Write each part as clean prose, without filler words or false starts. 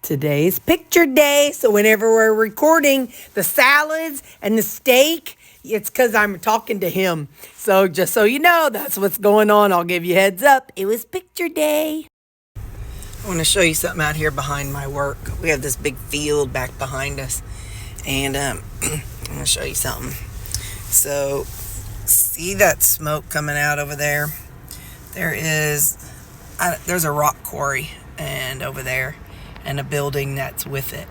Today's picture day, so whenever we're recording the salads and the steak, it's because I'm talking to him. So just so you know, that's what's going on. I'll give you a heads up. It was picture day. I want to show you something out here behind my work. We have this big field back behind us. And I'm going to show you something. So, see that smoke coming out over there? There's a rock quarry and over there. And a building that's with it.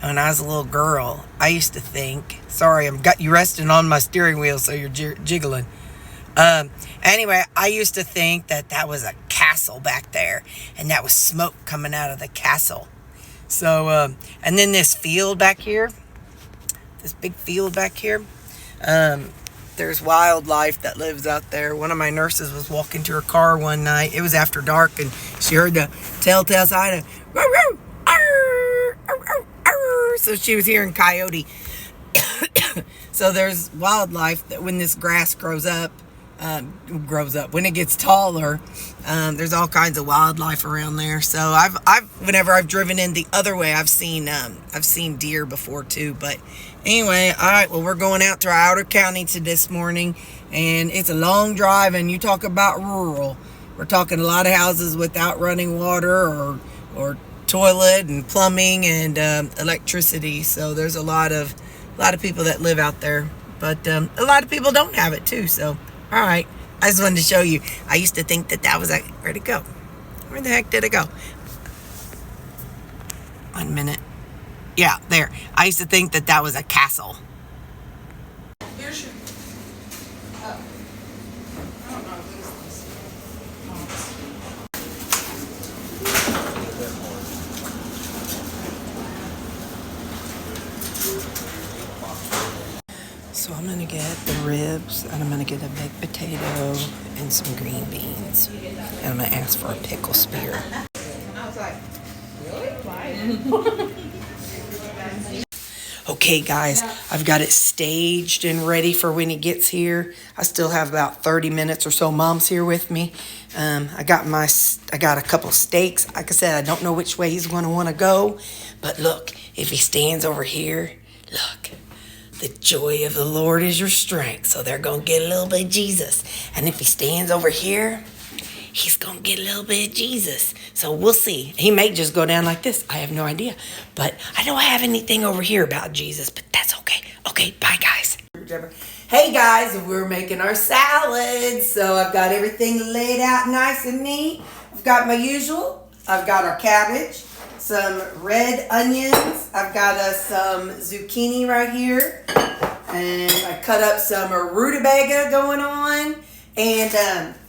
And when I was a little girl, I used to think, sorry, I've got you resting on my steering wheel so you're jiggling. Anyway, I used to think that was a castle back there, and that was smoke coming out of the castle. So, and then this field back here, this big field back here, there's wildlife that lives out there. One of my nurses was walking to her car one night. It was after dark, and she heard the telltale sign of, "Woo, woo, arr, arr, arr, arr." So she was hearing coyote. So there's wildlife that when this grass grows up, when it gets taller, there's all kinds of wildlife around there. So whenever I've driven in the other way, I've seen deer before too. But anyway, all right, well, we're going out to our outer county this morning, and it's a long drive, and you talk about rural. We're talking a lot of houses without running water or toilet and plumbing and electricity. So there's a lot of people that live out there, but a lot of people don't have it too. So all right, I just wanted to show you. I used to think that was like, where'd it go? Where the heck did it go? 1 minute. Yeah, there. I used to think that was a castle. Here's your. I don't know. What is So I'm gonna get the ribs, and I'm gonna get a baked potato and some green beans, and I'm gonna ask for a pickle spear. I was like, really? Okay, guys, I've got it staged and ready for when he gets here. I still have about 30 minutes or so. Mom's here with me. I got a couple of steaks. Like I said, I don't know which way he's going to want to go, but look, if he stands over here, look. The joy of the Lord is your strength. So they're going to get a little bit of Jesus. And if he stands over here, he's going to get a little bit of Jesus. So we'll see. He may just go down like this. I have no idea. But I don't have anything over here about Jesus, but that's okay. Okay, bye, guys. Hey, guys, we're making our salads. So I've got everything laid out nice and neat. I've got my usual. I've got our cabbage. Some red onions. I've got some zucchini right here. And I cut up some rutabaga going on. And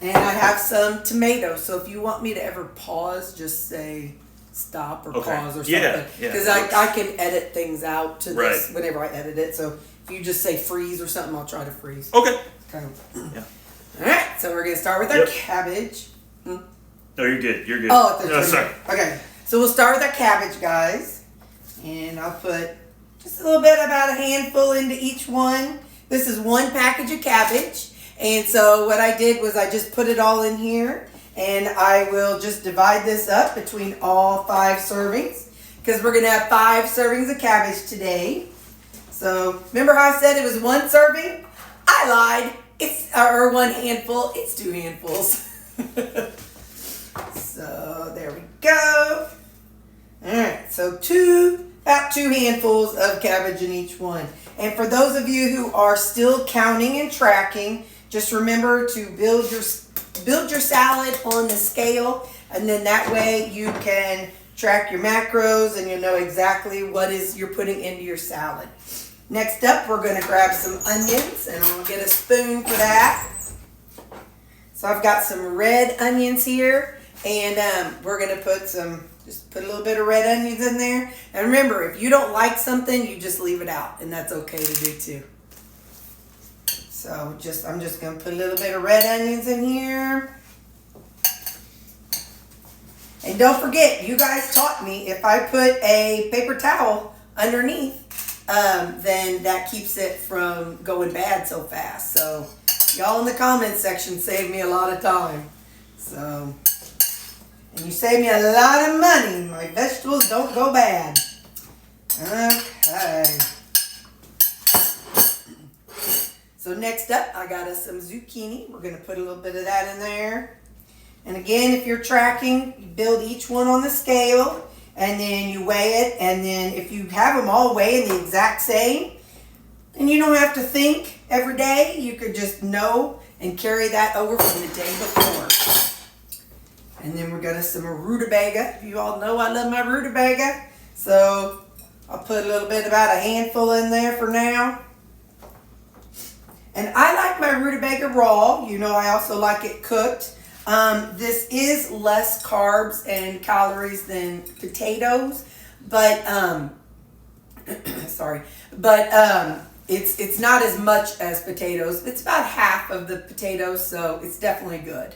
I have some tomatoes. So if you want me to ever pause, just say stop or pause or something. Yeah. Because I can edit things out to this Right. whenever I edit it. So if you just say freeze or something, I'll try to freeze. Okay. Okay. Yeah. All right. So we're going to start with our cabbage. No, you're good. You're good. Oh, that's no, sorry. Okay. So we'll start with our cabbage, guys. And I'll put just a little bit, about a handful into each one. This is one package of cabbage. And so what I did was I just put it all in here. And I will just divide this up between all 5 servings. Because we're going to have 5 servings of cabbage today. So remember how I said it was 1 serving? I lied. Or 1 handful. It's 2 handfuls. So there we go. Alright, so about 2 handfuls of cabbage in each one. And for those of you who are still counting and tracking, just remember to build your salad on the scale, and then that way you can track your macros and you'll know exactly what you're putting into your salad. Next up, we're going to grab some onions, and I'm going to get a spoon for that. So I've got some red onions here, and we're going to just put a little bit of red onions in there. And remember, if you don't like something, you just leave it out, and that's okay to do too. So I'm just going to put a little bit of red onions in here. And don't forget, you guys taught me if I put a paper towel underneath, then that keeps it from going bad so fast. So y'all in the comments section saved me a lot of time. So And you save me a lot of money. My vegetables don't go bad. Okay. So next up, I got us some zucchini. We're going to put a little bit of that in there. And again, if you're tracking, you build each one on the scale, and then you weigh it. And then if you have them all weighing the exact same, then you don't have to think every day. You could just know and carry that over from the day before. And then we got us some rutabaga. You all know I love my rutabaga. So I'll put a little bit, about a handful in there for now. And I like my rutabaga raw. You know, I also like it cooked. This is less carbs and calories than potatoes, but sorry, but it's not as much as potatoes. It's about half of the potatoes, so it's definitely good.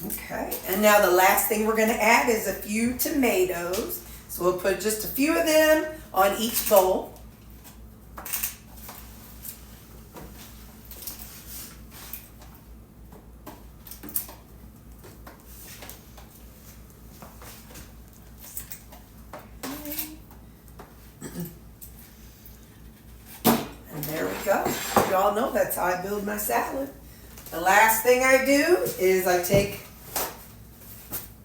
Okay, and now the last thing we're going to add is a few tomatoes. So we'll put just a few of them on each bowl. And there we go. You all know that's how I build my salad. The last thing I do is I take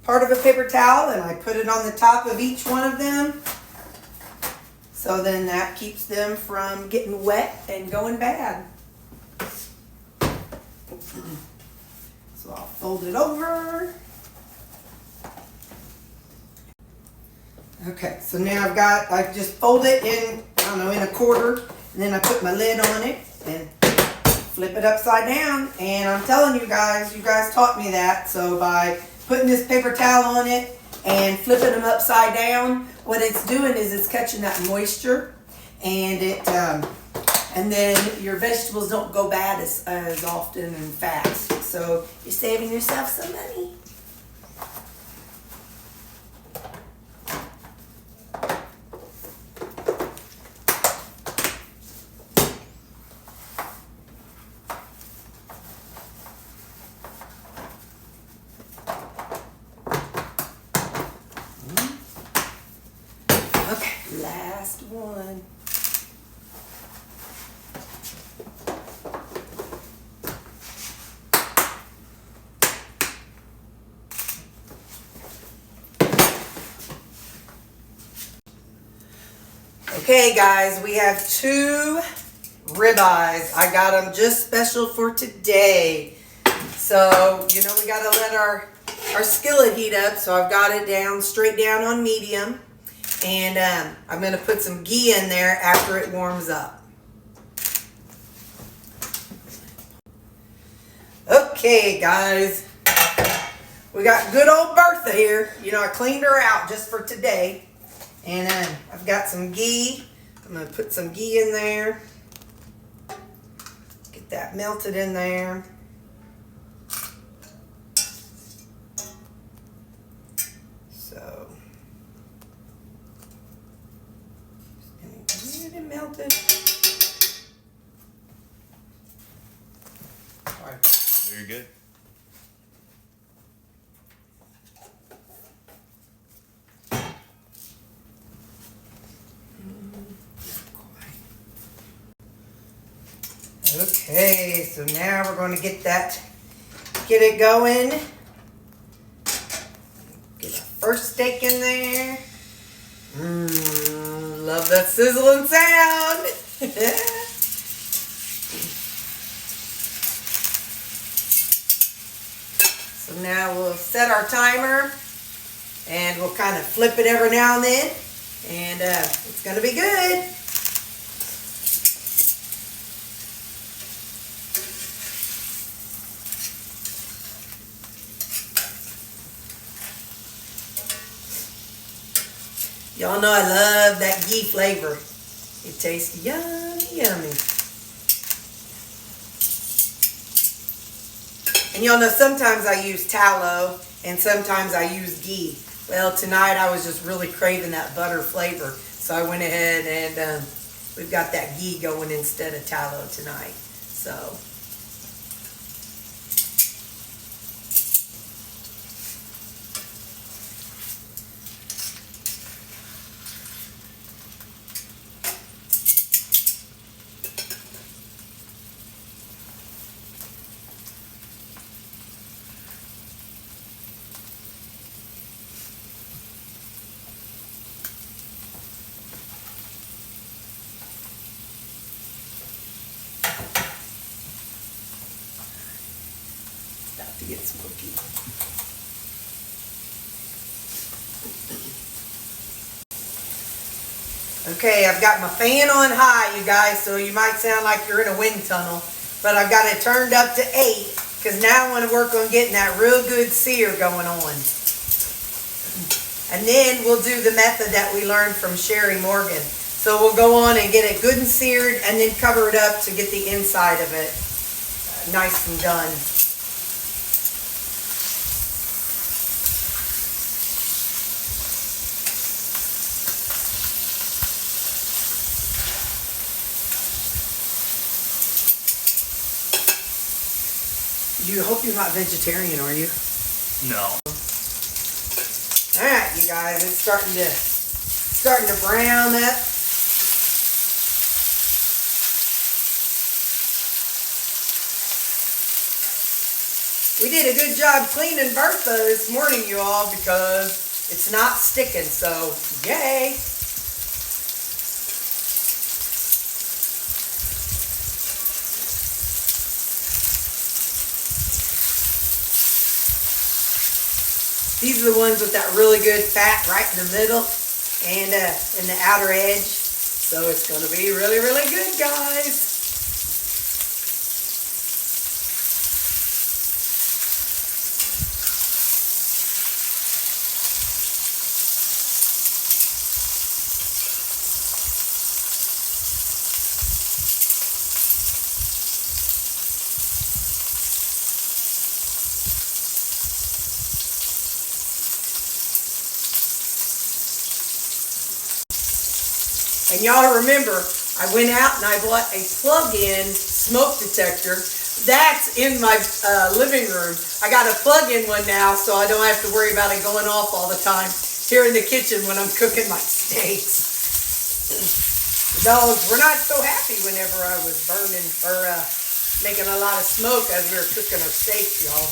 part of a paper towel and I put it on the top of each one of them. So then that keeps them from getting wet and going bad. So I'll fold it over. Okay, so now I just fold it in, I don't know, in a quarter, and then I put my lid on it and flip it upside down. And I'm telling you guys taught me that. So by putting this paper towel on it and flipping them upside down, what it's doing is it's catching that moisture, and and then your vegetables don't go bad as often and fast. So you're saving yourself some money. Okay, last one. Okay guys, we have 2 ribeyes. I got them just special for today. So, you know, we got to let our skillet heat up. So I've got it down, straight down on medium. And I'm going to put some ghee in there after it warms up. Okay, guys. We got good old Bertha here. You know, I cleaned her out just for today. And I've got some ghee. I'm going to put some ghee in there. Get that melted in there. So, get it melted. All right. Very good. Okay, so now we're going to get it going. Get our first steak in there. Love that sizzling sound. So now we'll set our timer and we'll kind of flip it every now and then. And it's going to be good. Y'all know I love that ghee flavor. It tastes yummy, yummy. And y'all know sometimes I use tallow and sometimes I use ghee. Well, tonight I was just really craving that butter flavor, so I went ahead and we've got that ghee going instead of tallow tonight. So. To get smoky. Okay, I've got my fan on high, you guys, so you might sound like you're in a wind tunnel, but I've got it turned up to 8 because now I want to work on getting that real good sear going on. And then we'll do the method that we learned from Sherry Morgan. So we'll go on and get it good and seared and then cover it up to get the inside of it nice and done. You hope you're not vegetarian, are you? No. All right, you guys, it's starting to brown up. We did a good job cleaning Bertha this morning, you all, because it's not sticking. So, yay! These are the ones with that really good fat right in the middle and in the outer edge. So it's going to be really, really good, guys. And y'all remember, I went out and I bought a plug-in smoke detector. That's in my living room. I got a plug-in one now, so I don't have to worry about it going off all the time here in the kitchen when I'm cooking my steaks. The dogs were not so happy whenever I was burning or making a lot of smoke as we were cooking our steaks, y'all.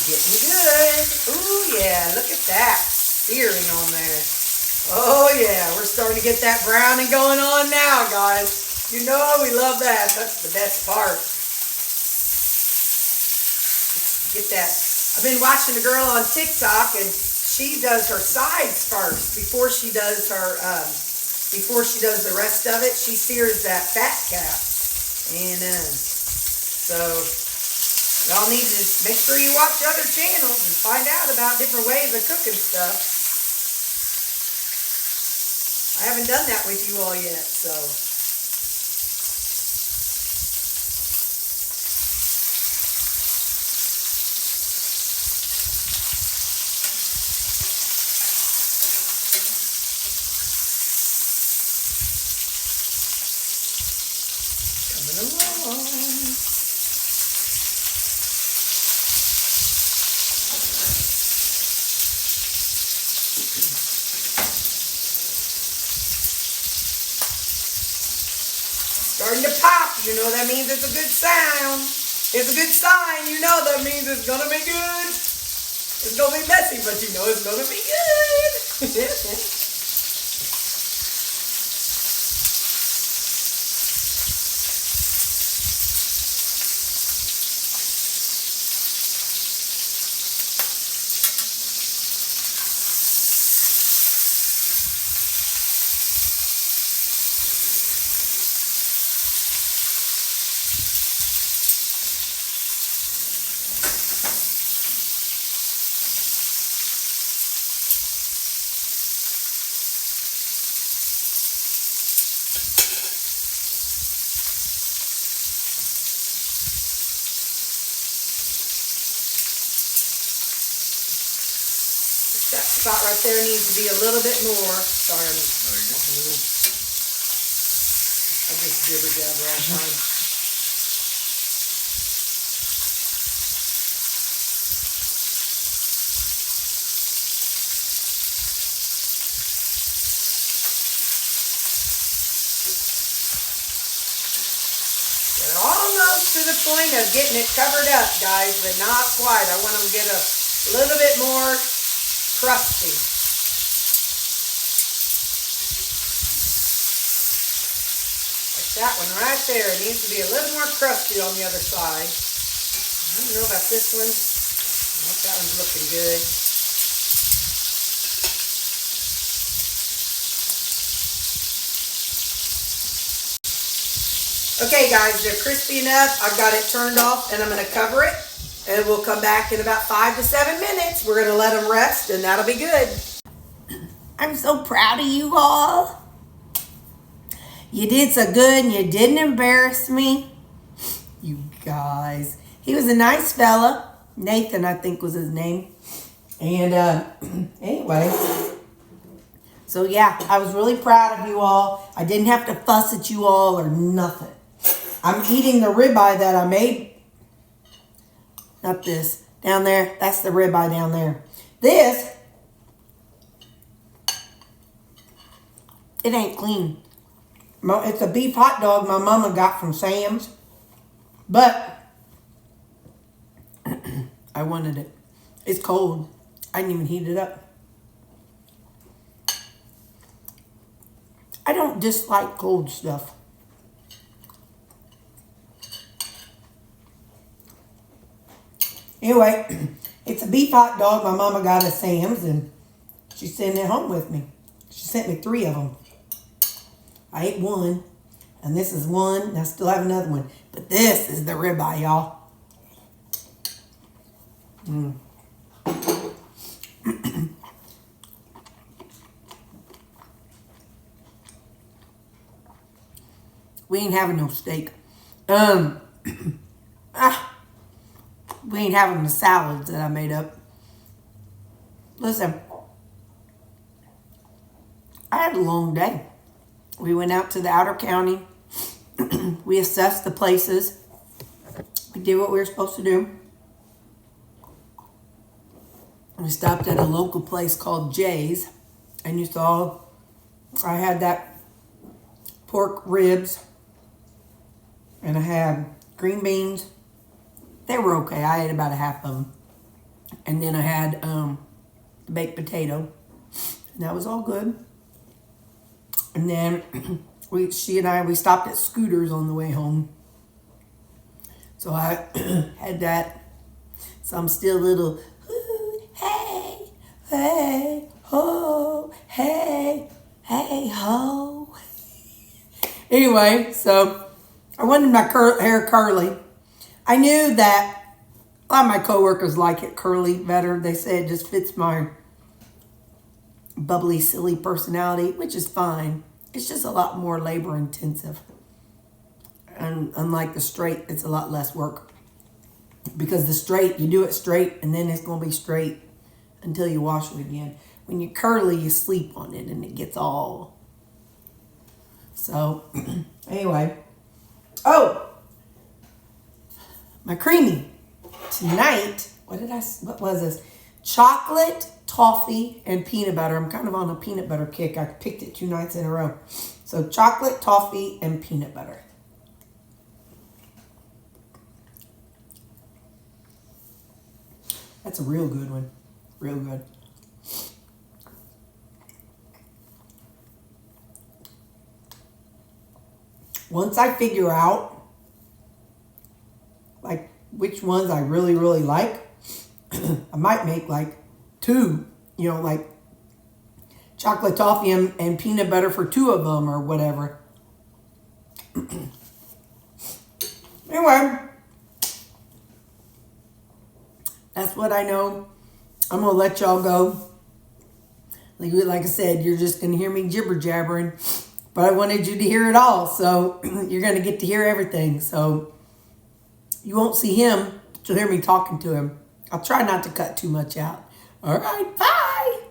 Getting good. Ooh, yeah, look at that searing on there. Oh, yeah, we're starting to get that browning going on now, guys. You know we love that. That's the best part. Get that. I've been watching a girl on TikTok, and she does her sides first before she does the rest of it. She sears that fat cap. And so y'all need to make sure you watch other channels and find out about different ways of cooking stuff. I haven't done that with you all yet, so. Coming along. Starting to pop, you know that means it's a good sound. It's a good sign, you know that means it's gonna be good. It's gonna be messy, but you know it's gonna be good. spot right there needs to be a little bit more. Sorry, Oh, you're good. I just jibber jabber all the time. We're almost to the point of getting it covered up, guys, but not quite. I want them to get a little bit more crusty. Like that one right there. It needs to be a little more crusty on the other side. I don't know about this one. I hope that one's looking good. Okay, guys, they're crispy enough. I've got it turned off, and I'm going to cover it. And we'll come back in about 5 to 7 minutes. We're going to let them rest, and that'll be good. I'm so proud of you all. You did so good, and you didn't embarrass me. You guys. He was a nice fella. Nathan, I think, was his name. And anyway. So, yeah, I was really proud of you all. I didn't have to fuss at you all or nothing. I'm eating the ribeye that I made. Not this. Down there. That's the ribeye down there. This, it ain't clean. It's a beef hot dog my mama got from Sam's. But I wanted it. It's cold. I didn't even heat it up. I don't dislike cold stuff. Anyway, it's a beef hot dog my mama got at Sam's, and she sent it home with me. She sent me 3 of them. I ate one, and this is one, and I still have another one. But this is the ribeye, y'all. We ain't having no steak. We ain't having the salads that I made up. Listen, I had a long day. We went out to the outer county. We assessed the places. We did what we were supposed to do. We stopped at a local place called Jay's. And you saw I had that pork ribs. And I had green beans. They were okay. I ate about a half of them. And then I had the baked potato. And that was all good. And then she and I stopped at Scooters on the way home. So I had that. So I'm still a little, hey, hey, ho, hey, hey, ho. Anyway, so I wanted my hair curly. I knew that a lot of my coworkers like it curly better. They say it just fits my bubbly, silly personality, which is fine. It's just a lot more labor intensive. And unlike the straight, it's a lot less work. Because the straight, you do it straight, and then it's going to be straight until you wash it again. When you're curly, you sleep on it, and it gets all... So, anyway. Oh! My creamy. Tonight, what was this? Chocolate, toffee, and peanut butter. I'm kind of on a peanut butter kick. I picked it 2 nights in a row. So chocolate, toffee, and peanut butter. That's a real good one. Real good. Once I figure out like which ones I really, really like, I might make like 2, you know, like chocolate, toffee, and peanut butter for 2 of them or whatever. Anyway, that's what I know. I'm going to let y'all go. Like I said, you're just going to hear me jibber jabbering, but I wanted you to hear it all. So you're going to get to hear everything. So you won't see him, but you'll hear me talking to him. I'll try not to cut too much out. All right, bye.